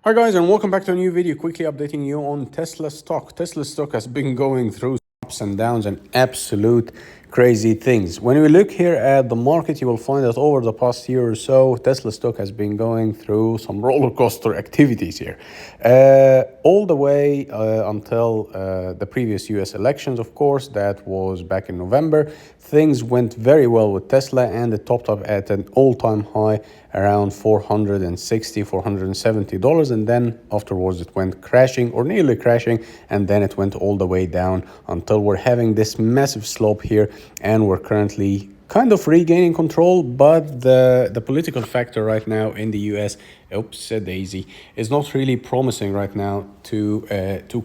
Hi guys, and welcome back to a new video. Quickly updating you on Tesla stock. Tesla stock has been going through ups and downs and absolute crazy things. When we look here at the market, you will find that over the past year or so, Tesla stock has been going through some roller coaster activities here. All the way until the previous US elections, of course, that was back in November. Things went very well with Tesla and it topped up at an all-time high around $460, $470. And then afterwards it went crashing or nearly crashing. And then it went all the way down until we're having this massive slope here. And we're currently kind of regaining control, but the political factor right now in the US, oops, daisy, is not really promising right now to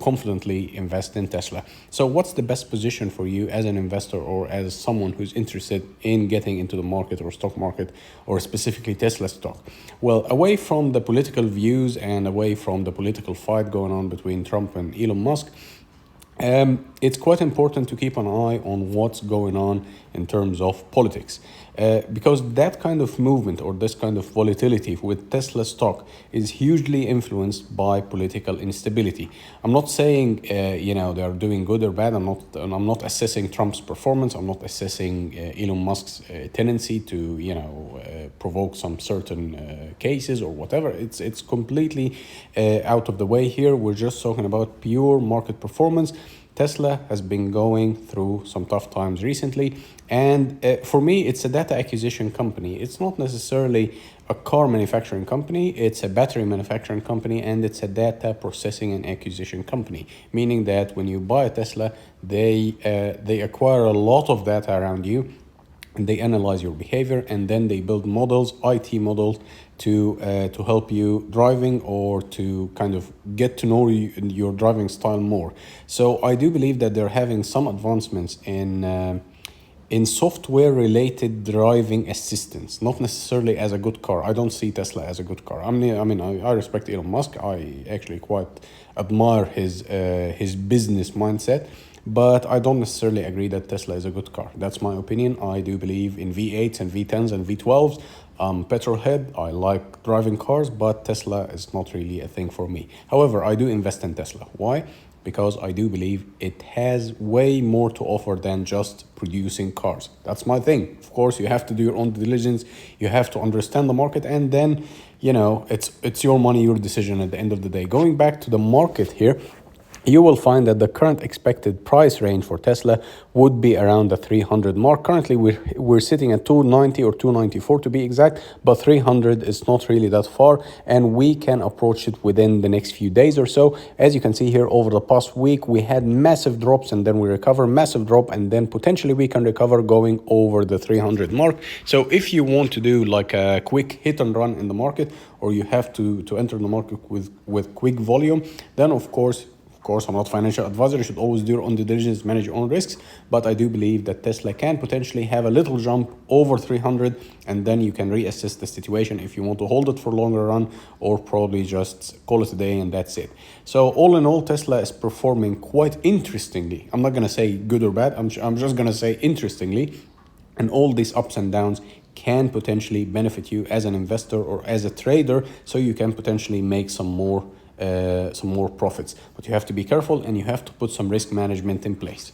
confidently invest in Tesla. So what's the best position for you as an investor or as someone who's interested in getting into the market or stock market or specifically Tesla stock? Well, away from the political views and away from the political fight going on between Trump and Elon Musk, it's quite important to keep an eye on what's going on in terms of politics, because that kind of movement or this kind of volatility with Tesla stock is hugely influenced by political instability. I'm not saying they are doing good or bad. I'm not assessing Trump's performance. I'm not assessing Elon Musk's tendency to provoke some certain cases or whatever. It's completely out of the way here. We're just talking about pure market performance. Tesla has been going through some tough times recently, and for me, it's a data acquisition company. It's not necessarily a car manufacturing company, it's a battery manufacturing company, and it's a data processing and acquisition company, meaning that when you buy a Tesla, they acquire a lot of data around you, and they analyze your behavior, and then they build models, IT models, to help you driving or to kind of get to know your driving style more. So I do believe that they're having some advancements in software-related driving assistance, not necessarily as a good car. I don't see Tesla as a good car. I respect Elon Musk. I actually quite admire his business mindset. But I don't necessarily agree that Tesla is a good car. That's my opinion. I do believe in V8s and V10s and V12s. Petrol head, I like driving cars, but Tesla is not really a thing for me. However, I do invest in Tesla. Why? Because I do believe it has way more to offer than just producing cars. That's my thing. Of course, you have to do your own diligence. You have to understand the market, and then, it's your money, your decision at the end of the day. Going back to the market here, you will find that the current expected price range for Tesla would be around the 300 mark. Currently, we're sitting at 290 or 294 to be exact, but 300 is not really that far, and we can approach it within the next few days or so. As you can see here, over the past week, we had massive drops, and then we recover, massive drop, and then potentially we can recover going over the 300 mark. So if you want to do like a quick hit and run in the market, or you have to enter the market with quick volume, then of course, I'm not a financial advisor. You should always do your own due diligence, manage your own risks. But I do believe that Tesla can potentially have a little jump over 300, and then you can reassess the situation if you want to hold it for longer run, or probably just call it a day and that's it. So all in all, Tesla is performing quite interestingly. I'm not going to say good or bad. I'm just going to say interestingly. And all these ups and downs can potentially benefit you as an investor or as a trader, so you can potentially make some more profits. But you have to be careful and you have to put some risk management in place.